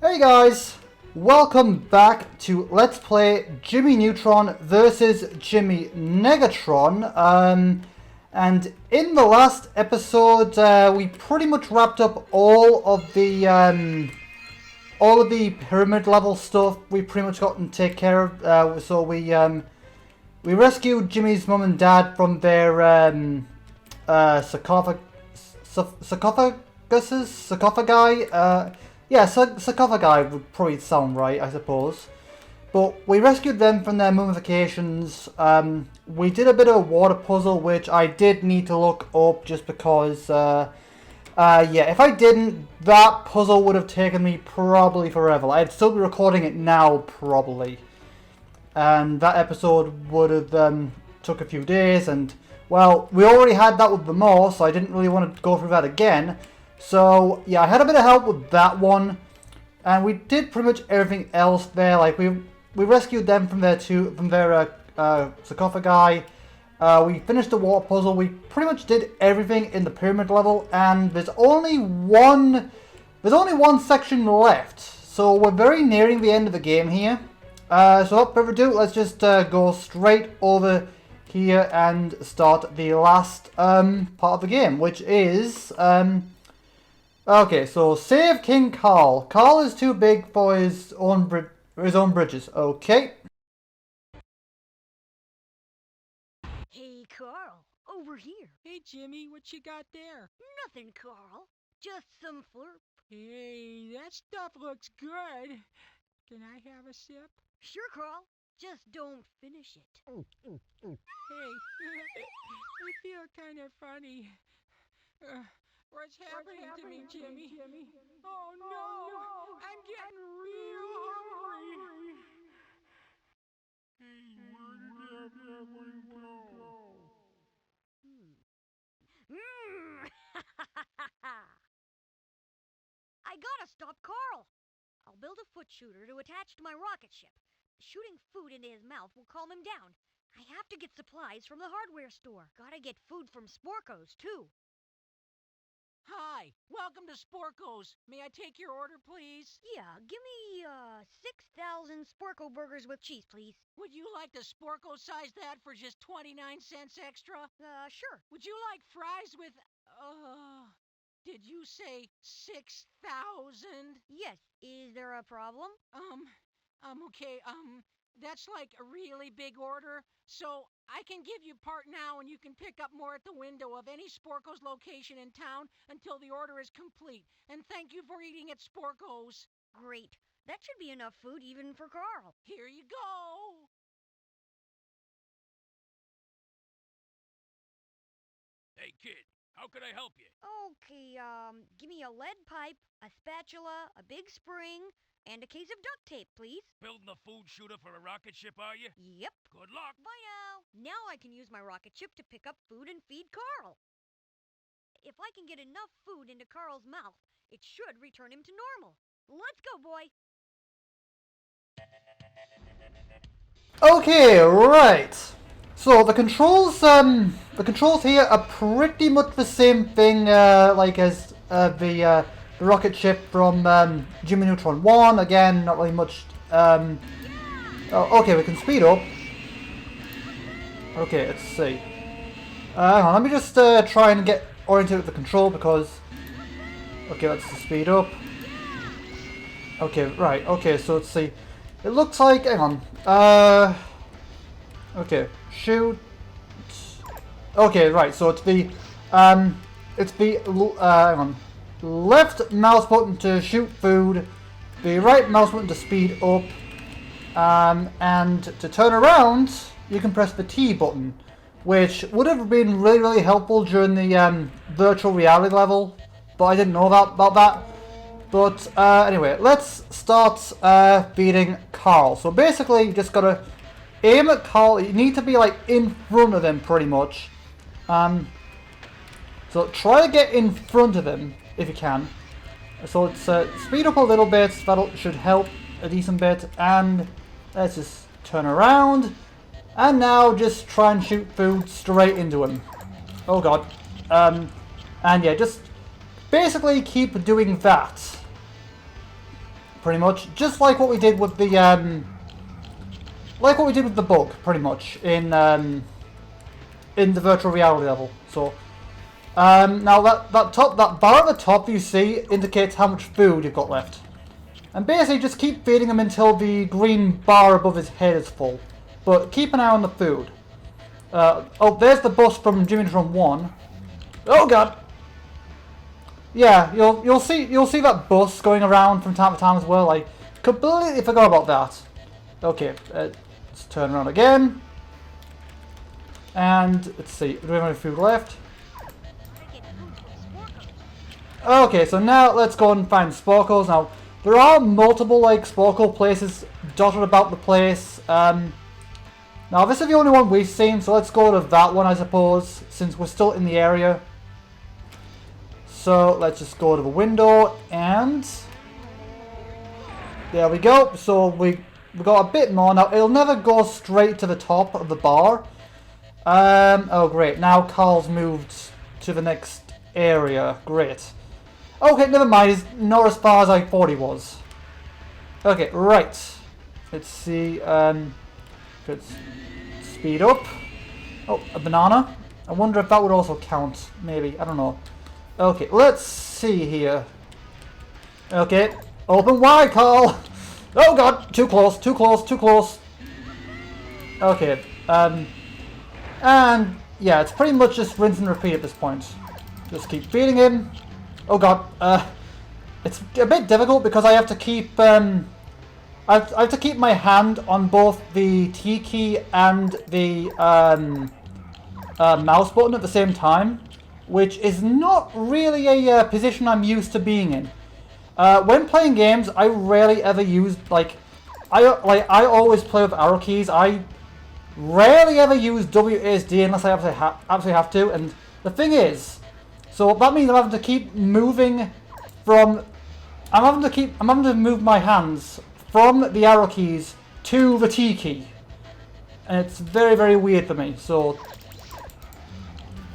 Hey guys, welcome back to Let's Play Jimmy Neutron versus Jimmy Negatron. And in the last episode, we pretty much wrapped up all of the pyramid level stuff. We pretty much got to take care of. So we rescued Jimmy's mum and dad from their sarcophagi. Yeah, sarcophagi would probably sound right, I suppose. But we rescued them from their mummifications. We did a bit of a water puzzle, which I did need to look up just because, yeah, if I didn't, that puzzle would have taken me probably forever. I'd still be recording it now, probably. And that episode would have took a few days, and, well, we already had that with the Moor, so I didn't really want to go through that again. So, yeah, I had a bit of help with that one, and we did pretty much everything else there. Like, we rescued them from their sarcophagi. We finished the water puzzle. We pretty much did everything in the pyramid level, and there's only one section left. So we're very nearing the end of the game here. So without further ado, let's just go straight over here and start the last part of the game, which is okay, so save King Carl. Carl is too big for his own bridges. Okay. Hey, Carl, over here. Hey, Jimmy, what you got there? Nothing, Carl. Just some flurp. Hey, that stuff looks good. Can I have a sip? Sure, Carl. Just don't finish it. Hey, I feel kind of funny. What's happening to me, Jimmy? Oh, no! I'm getting real hungry. Hey, where did everyone go? I gotta stop Carl. I'll build a foot shooter to attach to my rocket ship. Shooting food into his mouth will calm him down. I have to get supplies from the hardware store. Gotta get food from Sporco's, too. Hi, welcome to Sporco's. May I take your order, please? Yeah, give me, 6,000 Sporco burgers with cheese, please. Would you like to Sporco size that for just 29 cents extra? Sure. Would you like fries with, did you say 6,000? Yes, is there a problem? Okay, that's like a really big order, so I can give you part now and you can pick up more at the window of any Sporco's location in town until the order is complete. And thank you for eating at Sporco's. Great. That should be enough food even for Carl. Here you go. Hey, kid, how can I help you? Okay, give me a lead pipe, a spatula, a big spring, and a case of duct tape, please. Building a food shooter for a rocket ship, are you? Yep. Good luck. Bye now. Now I can use my rocket ship to pick up food and feed Carl. If I can get enough food into Carl's mouth, it should return him to normal. Let's go, boy. Okay, right. So the controls here are pretty much the same thing, like as the rocket ship from Jimmy Neutron 1. Again, not really much. Oh, okay, we can speed up. Okay, let's see. Hang on, let me just try and get oriented with the control because. Okay, let's speed up. Okay, right. Okay, so let's see. It looks like. Hang on. Okay, shoot. Okay, right. So it's the hang on. Left mouse button to shoot food, the right mouse button to speed up, and to turn around, you can press the T button, which would have been really, really helpful during the virtual reality level, but I didn't know about that. But anyway, let's start feeding Carl. So basically, you just gotta aim at Carl. You need to be like in front of him, pretty much. So try to get in front of him if you can. So let's speed up a little bit. That should help a decent bit. And let's just turn around. And now just try and shoot food straight into him. Oh god. And yeah, just basically keep doing that. pretty much. Just like what we did with the bug, pretty much in the virtual reality level. So now that bar at the top you see indicates how much food you've got left, and basically just keep feeding him until the green bar above his head is full. But keep an eye on the food. Oh, there's the bus from Neutron 1. Oh god. Yeah, you'll see that bus going around from time to time as well. I completely forgot about that. Okay, let's turn around again. And let's see, do we have any food left? Okay, so now let's go and find Sporkles. Now, there are multiple like Sporkle places dotted about the place. Now this is the only one we've seen, so let's go to that one I suppose, since we're still in the area. So let's just go to the window and there we go. So we got a bit more. Now it'll never go straight to the top of the bar. Oh great, now Carl's moved to the next area. Great. Okay, never mind, he's not as far as I thought he was. Okay, right. Let's see, let's speed up. Oh, a banana. I wonder if that would also count, maybe, I don't know. Okay, let's see here. Okay, open wide, Carl! Oh god, too close, too close, too close. Okay, and yeah, it's pretty much just rinse and repeat at this point. Just keep feeding him. Oh god, it's a bit difficult because I have to keep I have to keep my hand on both the T key and the mouse button at the same time, which is not really a position I'm used to being in. When playing games, I rarely ever use I always play with arrow keys. I rarely ever use WASD unless I absolutely have to. And the thing is, so that means I'm having to keep moving from. I'm having to move my hands from the arrow keys to the T key, and it's very, very weird for me. So,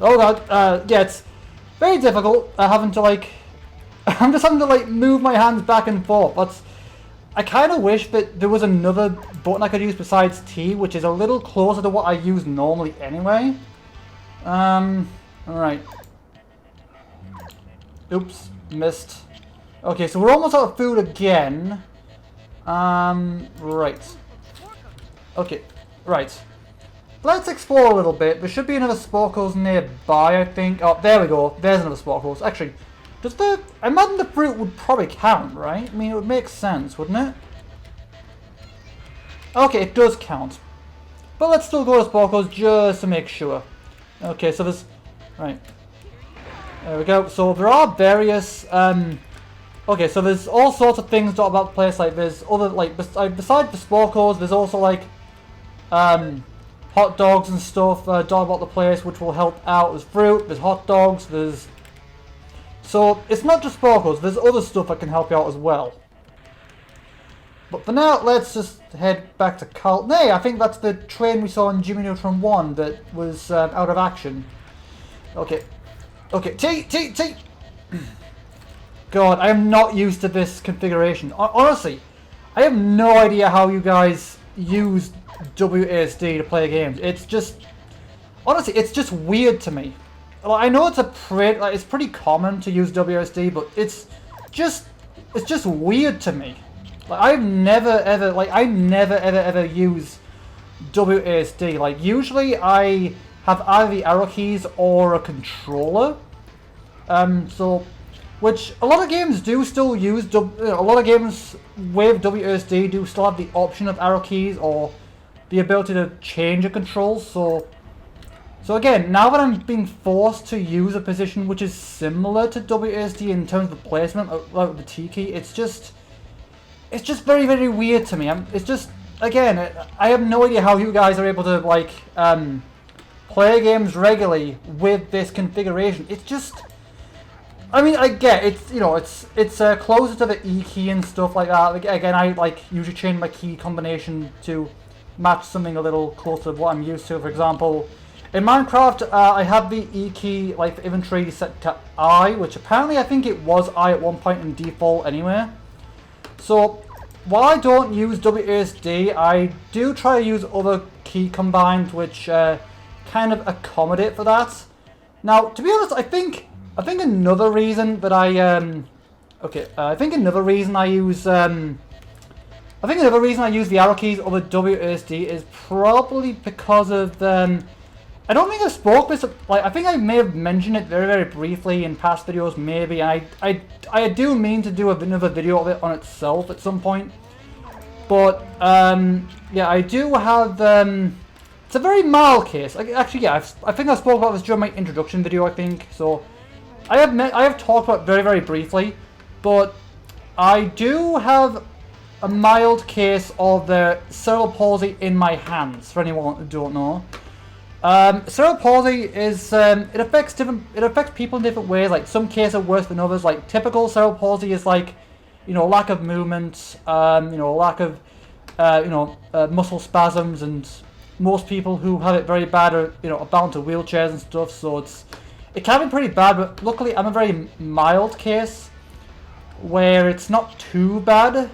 oh god, yeah, it's very difficult having to I'm just having to move my hands back and forth. I kind of wish that there was another button I could use besides T, which is a little closer to what I use normally anyway. Alright. Oops, missed. Okay, so we're almost out of food again. Right. Okay, right. Let's explore a little bit. There should be another Sporkles nearby, I think. Oh, there we go. There's another Sporkles. Actually, I imagine the fruit would probably count, right? I mean, it would make sense, wouldn't it? Okay, it does count. But let's still go to Sporkles just to make sure. Okay, so there's... Right. There we go. So there are various... Okay, so there's all sorts of things about the place. Like, there's other... besides the Sporkles, there's also, hot dogs and stuff dotted about the place, which will help out. There's fruit, there's hot dogs, there's... So, it's not just Sporkles, there's other stuff that can help you out as well. But for now, let's just head back to Carl. Nay, I think that's the train we saw in Jimmy Neutron 1 that was out of action. Okay. Okay, T! God, I am not used to this configuration. Honestly, I have no idea how you guys use WASD to play games. It's just... Honestly, it's just weird to me. I know it's it's pretty common to use WASD, but it's just weird to me. I never ever use WASD. Usually I have either the arrow keys or a controller. Which a lot of games do still use. A lot of games with WASD do still have the option of arrow keys or the ability to change a control. So again, now that I'm being forced to use a position which is similar to WASD in terms of the placement, like the T key, it's just very, very weird to me. It's just, again, I have no idea how you guys are able to play games regularly with this configuration. It's just, I mean, I get it's it's closer to the E key and stuff like that. Again, I usually change my key combination to match something a little closer to what I'm used to. For example, in Minecraft, I have the E key, for inventory set to I, which apparently I think it was I at one point in default anyway. So while I don't use WASD, I do try to use other key combines which kind of accommodate for that. Now, to be honest, I think another reason that I think another reason I use the arrow keys over WASD is probably because of I don't think I spoke this, like, I think I may have mentioned it very, very briefly in past videos, maybe, and I do mean to do another video of it on itself at some point. But, yeah, I do have, it's a very mild case. Actually, yeah, I think I spoke about this during my introduction video, I think, so I have talked about it very, very briefly, but I do have a mild case of the cerebral palsy in my hands, for anyone who don't know. Cerebral palsy is it affects people in different ways. Like some cases are worse than others. Like typical cerebral palsy is like, lack of movement, lack of muscle spasms, and most people who have it very bad are bound to wheelchairs and stuff. So it can be pretty bad. But luckily, I'm a very mild case where it's not too bad.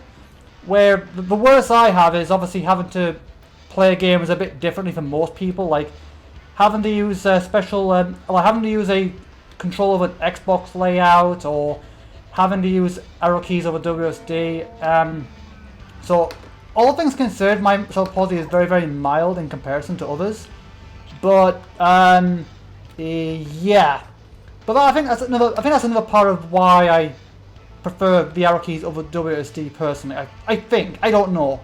Where the worst I have is obviously having to play games a bit differently from most people, like having to use having to use a control of an Xbox layout, or having to use arrow keys over WSD. So all things considered, my cerebral palsy is very, very mild in comparison to others. But yeah, but I think that's another part of why I prefer the arrow keys over WSD personally. I think. I don't know.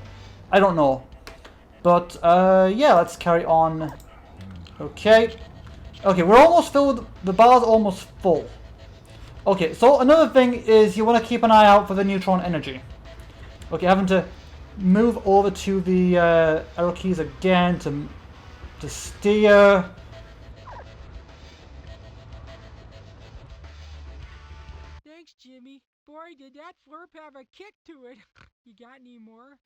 But yeah, let's carry on. Okay, we're almost filled. The bar's almost full. Okay, so another thing is you want to keep an eye out for the neutron energy. Okay, having to move over to the arrow keys again to steer. Thanks, Jimmy. Boy, did that flurp have a kick to it. You got any more?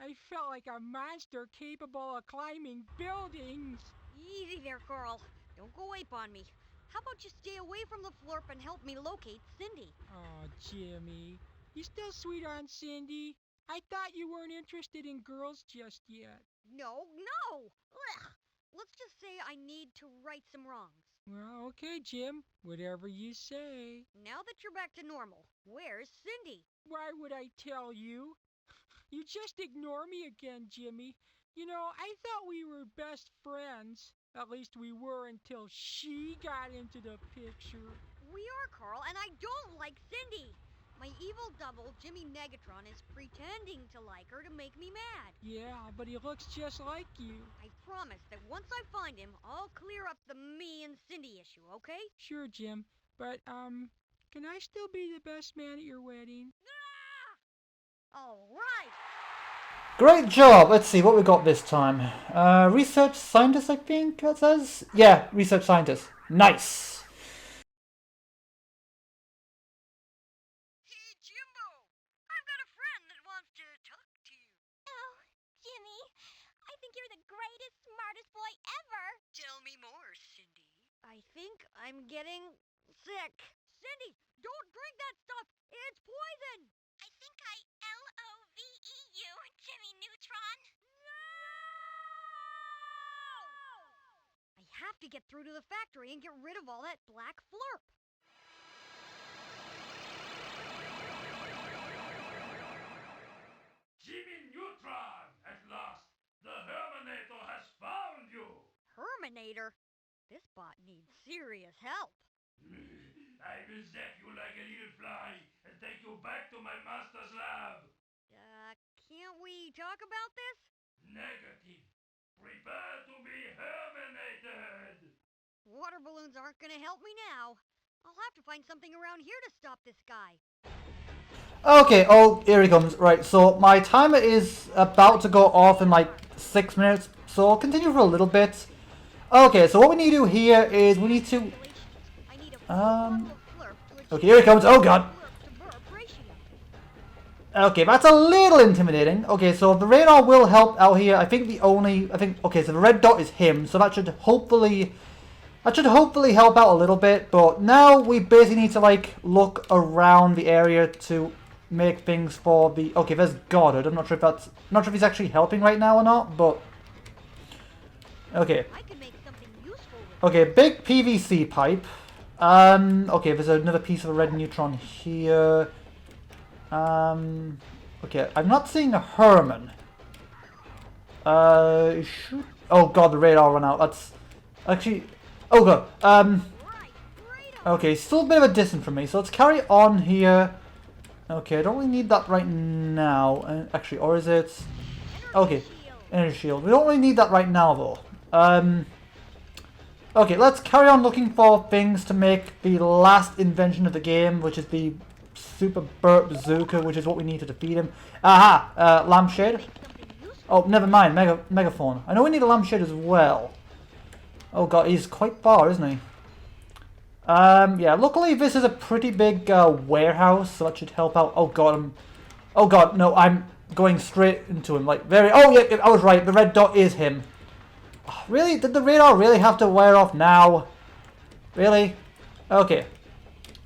I felt like a monster capable of climbing buildings. Easy there, Carl. Don't go ape on me. How about you stay away from the flurp and help me locate Cindy? Oh, Jimmy. You still sweet on Cindy? I thought you weren't interested in girls just yet. No. Ugh. Let's just say I need to right some wrongs. Well, okay, Jim. Whatever you say. Now that you're back to normal, where's Cindy? Why would I tell you? You just ignore me again, Jimmy. I thought we were best friends. At least we were until she got into the picture. We are, Carl, and I don't like Cindy. My evil double, Jimmy Negatron, is pretending to like her to make me mad. Yeah, but he looks just like you. I promise that once I find him, I'll clear up the me and Cindy issue, okay? Sure, Jim. But, can I still be the best man at your wedding? Ah! All right. Great job. Let's see what we got this time. Research scientist, I think that says. Yeah, research scientist. Nice. Hey, Jimbo. I've got a friend that wants to talk to you. Oh, Jimmy, I think you're the greatest, smartest boy ever. Tell me more, Cindy. I think I'm getting sick. Cindy, don't drink that stuff. It's poison. I think I LOVE you, Jimmy Neutron. I have to get through to the factory and get rid of all that black flurp. Jimmy Neutron! At last! The Herminator has found you! Herminator? This bot needs serious help. I will zap you like a little fly and take you back to my master's lab. Can't we talk about this? Negative. Prepare to be herminated. Water balloons aren't gonna help me now. I'll have to find something around here to stop this guy. Okay, oh, here he comes. Right, so my timer is about to go off in like 6 minutes, so I'll continue for a little bit. Okay, so what we need to do here is we need to... Okay, here he comes. Oh, God. Okay, that's a little intimidating. Okay, so the radar will help out here. Okay, so the red dot is him, so that should hopefully help out a little bit. But now we basically need to, like, look around the area to make things for the... Okay, there's Goddard. I'm not sure if that's... Not sure if he's actually helping right now or not, but... Okay. I can make something useful with Okay, big PVC pipe. Okay, there's another piece of a red neutron here. Okay, I'm not seeing a Herman. Oh god, the radar ran out. That's... Actually... Oh god. right. Okay, still a bit of a distance from me, so let's carry on here. Okay, I don't really need that right now. Actually, or is it... Okay, energy shield. We don't really need that right now, though. Okay, let's carry on looking for things to make the last invention of the game, which is the Super Burp Bazooka, which is what we need to defeat him. Aha! Lampshade. Oh, never mind. Megaphone. I know we need a lampshade as well. Oh god, he's quite far, isn't he? Yeah, luckily this is a pretty big warehouse, so that should help out. Oh god, oh god, no, I'm going straight into him, like, very... Oh yeah, I was right, the red dot is him. Oh, really? Did the radar really have to wear off now? Really? Okay.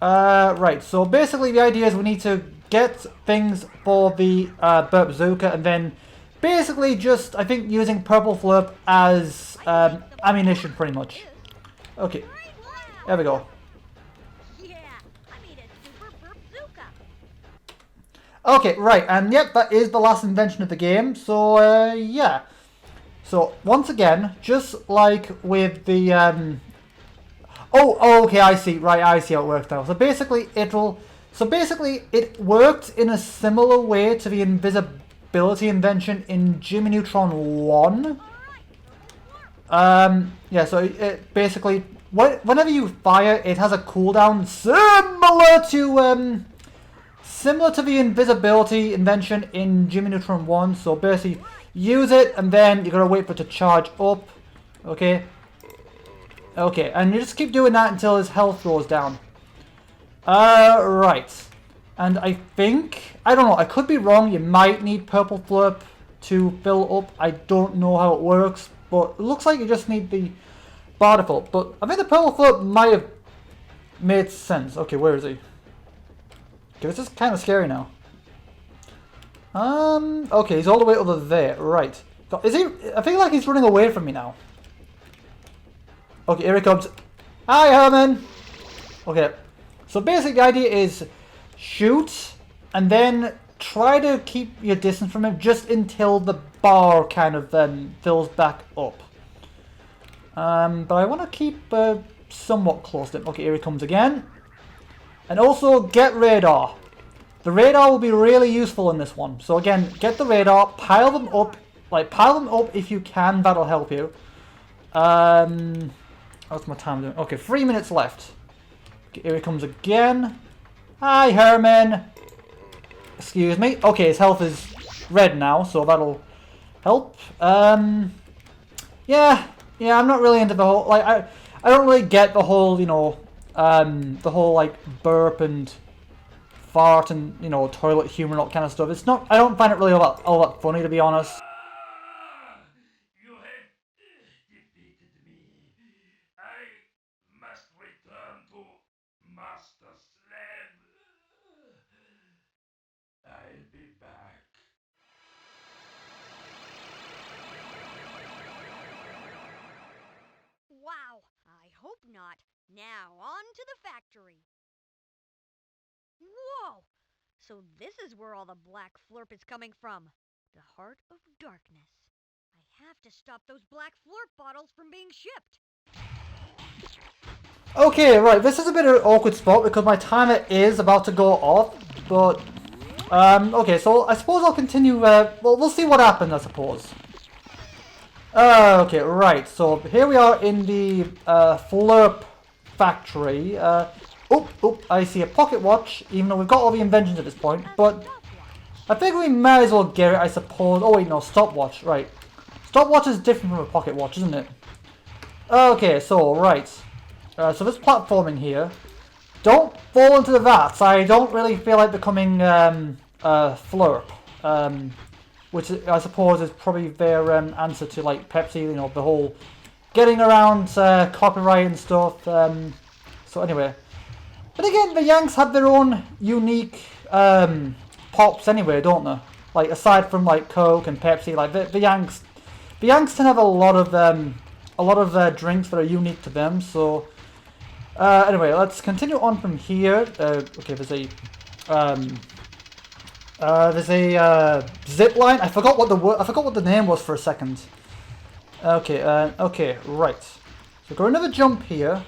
Right, so basically the idea is we need to get things for the Burp Bazooka, and then basically just, I think, using Purple Flurp as ammunition, pretty much. Okay. There we go. Yeah, I made a super burp bazooka. Okay, right, and yep, that is the last invention of the game, so, yeah. So, once again, just like with the, Oh, okay, I see, right, I see how it works now. So basically, it worked in a similar way to the invisibility invention in Jimmy Neutron 1. Yeah, so it basically... Whenever you fire, it has a cooldown similar to the invisibility invention in Jimmy Neutron 1. So basically, use it and then you gotta wait for it to charge up. Okay. Okay, and you just keep doing that until his health goes down. Right. And I think, I don't know, I could be wrong. You might need Purple Flurp to fill up. I don't know how it works, but it looks like you just need the bar default, but I think the Purple Flurp might have made sense. Okay, where is he? Okay, this is kind of scary now. Okay, he's all the way over there. Right. Is he? I feel like he's running away from me now. Okay, here he comes. Hi, Herman! Okay, so basically the idea is shoot, and then try to keep your distance from him just until the bar kind of fills back up. But I want to keep somewhat close to him. Okay, here he comes again. And also, get radar. The radar will be really useful in this one. So again, get the radar, pile them up. Like, pile them up if you can, that'll help you. What's my time doing? Okay, 3 minutes left. Okay, here he comes again. Hi, Herman. Excuse me. Okay, his health is red now, so that'll help. Yeah, I'm not really into the whole, like, I don't really get the whole, you know, the whole, like, burp and fart and, you know, toilet humor and all that kind of stuff. It's not, I don't find it really all that funny, to be honest. You have defeated me. I must return to Master Slab. I'll be back. Wow, I hope not. Now, on to the factory. Whoa! So this is where all the black flurp is coming from. The heart of darkness. I have to stop those black flurp bottles from being shipped. Okay, right, this is a bit of an awkward spot because my timer is about to go off, but... okay, so I suppose I'll continue, well, we'll see what happens, I suppose. Okay, right, so here we are in the Flurp factory. I see a pocket watch, even though we've got all the inventions at this point, but I think we might as well get it, I suppose. Oh wait, no, stopwatch, right. Stopwatch is different from a pocket watch, isn't it? Okay, so, right. So this platforming here. Don't fall into the vats. I don't really feel like becoming Flurp. Which I suppose is probably their answer to like Pepsi, you know, the whole getting around copyright and stuff. So anyway. But again, the Yanks have their own unique pops anyway, don't they? Like aside from like Coke and Pepsi, like the Yanks tend to have a lot of drinks that are unique to them. So anyway, let's continue on from here. Okay, there's a zip line. I forgot what the name was for a second. Okay, okay, right. So go another jump here.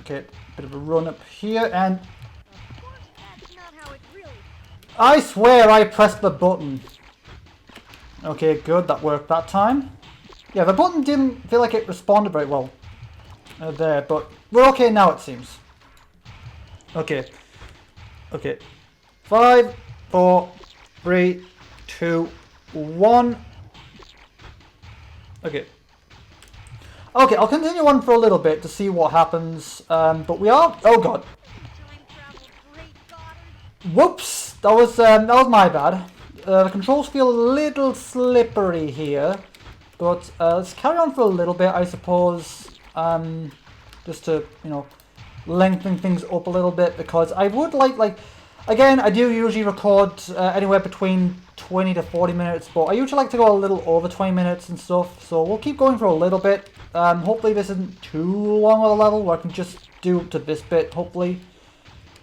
Okay, bit of a run up here, and Of course, that's not how it really... I swear I pressed the button. Okay, good, that worked that time. Yeah, the button didn't feel like it responded very well there, but we're okay now it seems. Okay. Okay. 5, 4, 3, 2, 1. Okay. Okay, I'll continue on for a little bit to see what happens. But we are... Oh god. Time travel, great Goddard. Whoops! That was my bad. The controls feel a little slippery here. But let's carry on for a little bit, I suppose. Just to, you know, lengthen things up a little bit. Because I would like... Again, I do usually record anywhere between 20 to 40 minutes. But I usually like to go a little over 20 minutes and stuff. So we'll keep going for a little bit. Hopefully this isn't too long of a level where I can just do up to this bit, hopefully.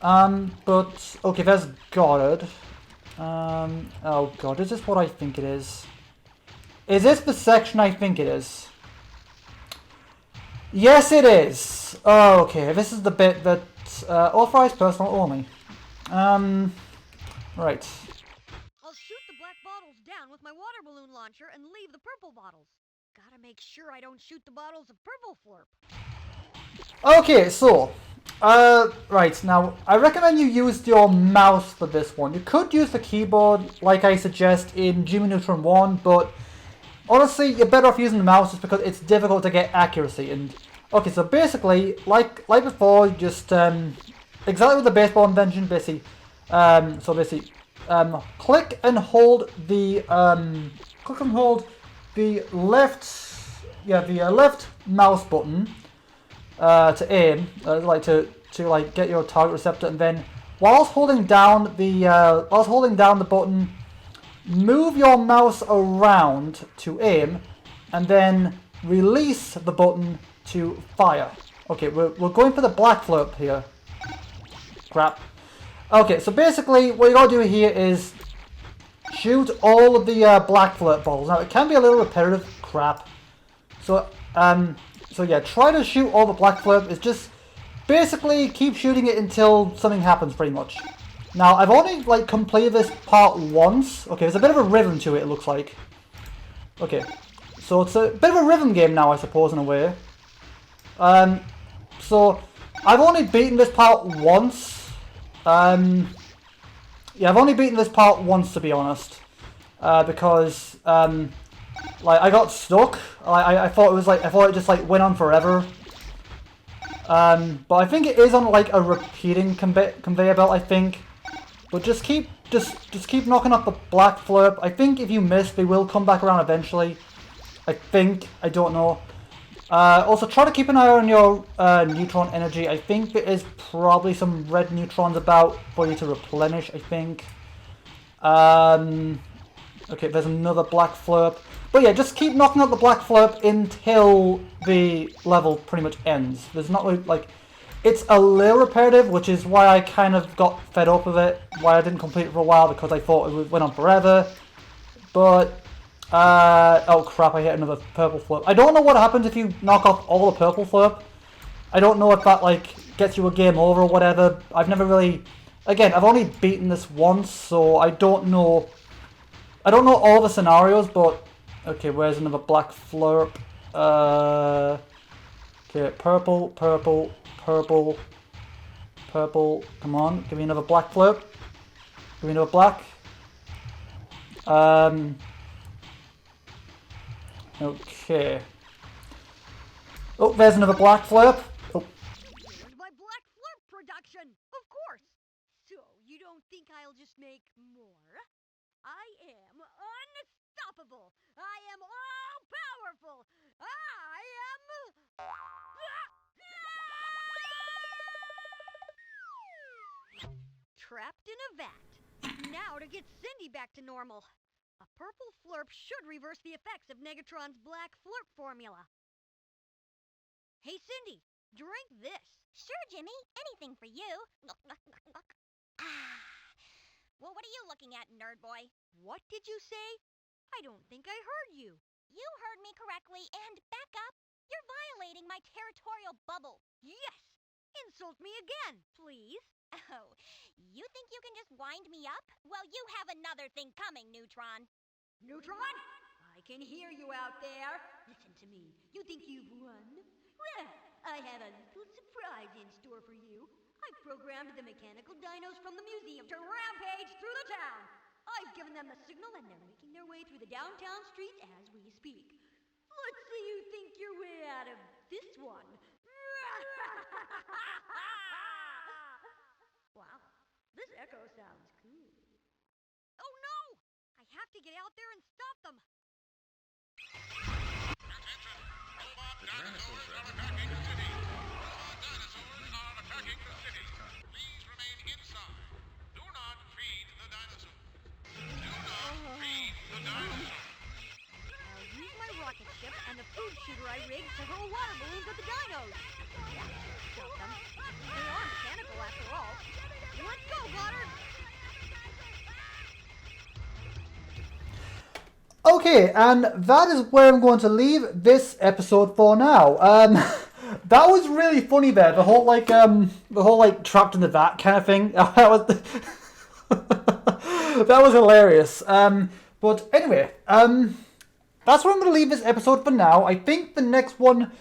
But, okay, there's Goddard. Oh god, is this what I think it is? Is this the section I think it is? Yes, it is! Oh, okay, this is the bit that, authorized personnel only. Right. I'll shoot the black bottles down with my water balloon launcher and leave the purple bottles. Gotta make sure I don't shoot the bottles of purple flurp. Okay, so, right, now, I recommend you use your mouse for this one. You could use the keyboard, like I suggest in Jimmy Neutron 1, but honestly, you're better off using the mouse just because it's difficult to get accuracy. And okay, so basically, like before, just, exactly with the baseball invention, basically, click and hold the left mouse button to aim, to get your target receptor, and then whilst holding down the button, move your mouse around to aim, and then release the button to fire. Okay, we're going for the black flip here. Crap. Okay, so basically what you gotta do here is shoot all of the black flip balls. Now it can be a little repetitive. Crap. So yeah, try to shoot all the black flip. It's just basically keep shooting it until something happens, pretty much. Now I've only completed this part once. Okay, there's a bit of a rhythm to it. It looks like. Okay, so it's a bit of a rhythm game now, I suppose, in a way. So I've only beaten this part once. Yeah, I've only beaten this part once, to be honest, because I got stuck. I thought it just went on forever. But I think it is on a repeating conveyor belt, I think. But just keep knocking off the black flip. I think if you miss, they will come back around eventually. I think. I don't know. Also, try to keep an eye on your neutron energy. I think there is probably some red neutrons about for you to replenish, I think. Okay, there's another black flip. But yeah, just keep knocking out the black flip until the level pretty much ends. There's not really, it's a little repetitive, which is why I kind of got fed up with it. Why I didn't complete it for a while, because I thought it went on forever. But... oh crap, I hit another purple flip. I don't know what happens if you knock off all the purple flip. I don't know if that, gets you a game over or whatever. I've never really... Again, I've only beaten this once, so I don't know... I don't know all the scenarios, but... Okay, where's another black flurp? Okay, purple, purple, purple, purple. Come on, give me another black flip. Give me another black. Okay. Oh, there's another black flip. Oh. Here's my black flurp production, of course. So, you don't think I'll just make more? I am unstoppable. I am all-powerful. I am... Trapped in a vat. Now to get Cindy back to normal. A purple flurp should reverse the effects of Negatron's black flurp formula. Hey Cindy, drink this. Sure, Jimmy. Anything for you. Ah. Well, what are you looking at, nerd boy? What did you say? I don't think I heard you. You heard me correctly, and back up. You're violating my territorial bubble. Yes! Insult me again, please. Oh, you think you can just wind me up? Well, you have another thing coming, Neutron. Neutron? I can hear you out there. Listen to me. You think you've won? Well, I have a little surprise in store for you. I've programmed the mechanical dinos from the museum to rampage through the town. I've given them the signal and they're making their way through the downtown streets as we speak. Let's see you think your way out of this one. Wow, this echo sounds cool. Oh no! I have to get out there and stop them. Attention! Robot dinosaurs are attacking the city! Robot dinosaurs are attacking the city! Please remain inside. Do not feed the dinosaurs. Do not feed the dinosaurs. I'll use my rocket ship and the food shooter I rigged to hurl water balloons at the dinos. That should stop them. They are mechanical after all. Let's go, Goddard! Okay, and that is where I'm going to leave this episode for now. That was really funny there. The whole trapped in the vat kind of thing. That was that was hilarious. But anyway, that's where I'm going to leave this episode for now. I think the next one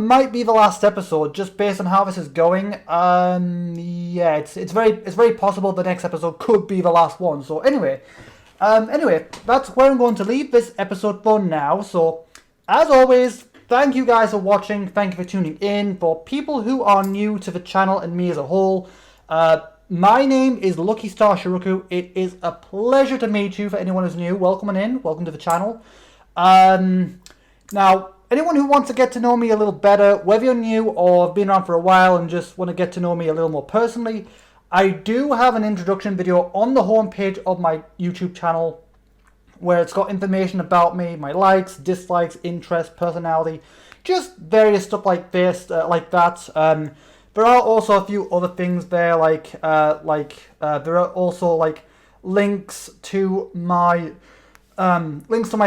might be the last episode, just based on how this is going. Yeah, it's very possible the next episode could be the last one. So anyway, that's where I'm going to leave this episode for now. So as always, thank you guys for watching. Thank you for tuning in. For people who are new to the channel and me as a whole, my name is Lucky Star Shi-Roku. It is a pleasure to meet you. For anyone who's new, welcome to the channel. Now, anyone who wants to get to know me a little better, whether you're new or have been around for a while and just want to get to know me a little more personally, I do have an introduction video on the homepage of my YouTube channel where it's got information about me, my likes, dislikes, interests, personality, just various stuff like this, like that. There are also a few other things there, there are also links to my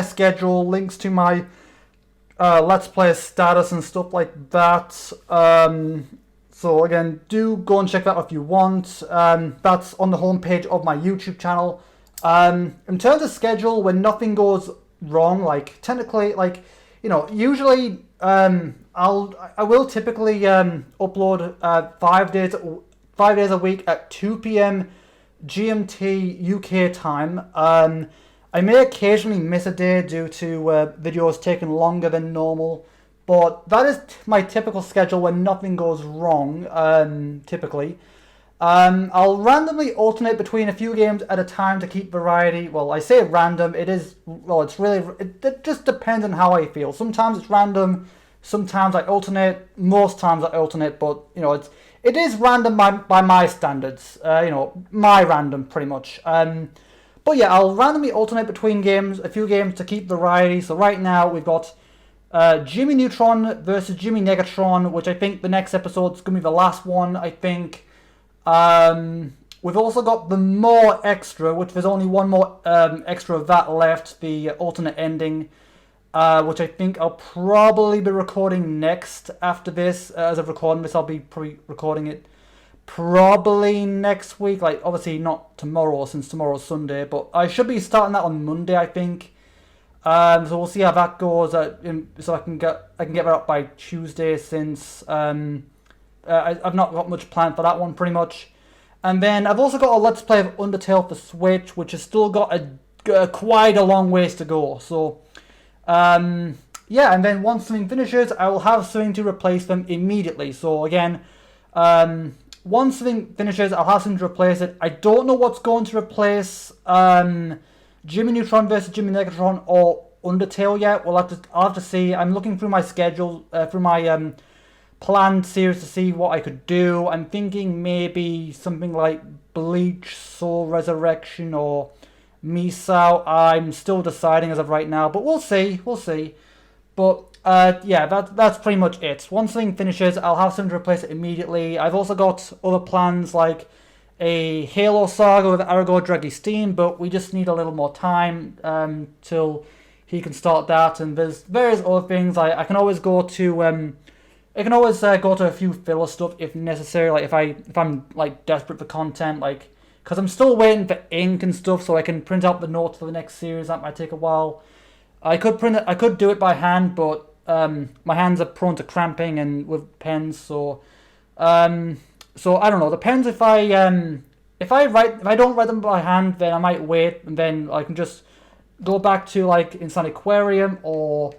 schedule, links to my Let's Play status and stuff like that. So again, do go and check that out if you want. That's on the homepage of my YouTube channel. In terms of schedule, when nothing goes wrong, usually I will typically upload 5 days a week at 2 p.m. GMT UK time. I may occasionally miss a day due to videos taking longer than normal, but that is my typical schedule when nothing goes wrong, typically. I'll randomly alternate between a few games at a time to keep variety. Well, I say random, it just depends on how I feel. Sometimes it's random, sometimes I alternate, most times I alternate, but, it is random by my standards, my random, pretty much. But yeah, I'll randomly alternate between games, a few games to keep variety. So right now we've got Jimmy Neutron versus Jimmy Negatron, which I think the next episode's going to be the last one, I think. We've also got the more extra, which there's only one more extra of that left, the alternate ending, which I think I'll probably be recording next after this. As of recording this, I'll be pre-recording it probably next week, obviously not tomorrow since tomorrow's Sunday, but I should be starting that on Monday, I think. So we'll see how that goes. So I can get that up by Tuesday, since I've not got much planned for that one, pretty much. And then I've also got a Let's Play of Undertale for Switch, which has still got quite a long ways to go. So yeah, and then once something finishes, I will have something to replace them immediately. So again, once something finishes, I'll have something to replace it. I don't know what's going to replace Jimmy Neutron versus Jimmy Negatron or Undertale yet. I'll have to see. I'm looking through my schedule, through my planned series to see what I could do. I'm thinking maybe something like Bleach, Soul Resurrection, or Misao. I'm still deciding as of right now, but we'll see. But yeah, that's pretty much it. Once something finishes, I'll have something to replace it immediately. I've also got other plans like a Halo Saga with Aragorn Draggy Steam, but we just need a little more time till he can start that. And there's various other things. I can always go to go to a few filler stuff if necessary. Like if I'm like desperate for content, like because I'm still waiting for ink and stuff, so I can print out the notes for the next series. That might take a while. I could do it by hand, but my hands are prone to cramping and with pens, so I don't know. Depends if I don't write them by hand, then I might wait, and then I can just go back to like Inside Aquarium or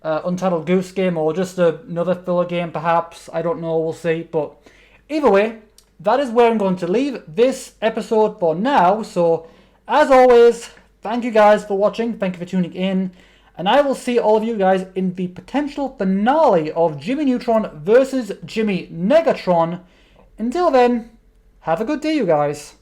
Untitled Goose Game, or just another filler game perhaps. I don't know. We'll see. But either way, that is where I'm going to leave this episode for now. So as always, thank you guys for watching. Thank you for tuning in. And I will see all of you guys in the potential finale of Jimmy Neutron versus Jimmy Negatron. Until then, have a good day, you guys.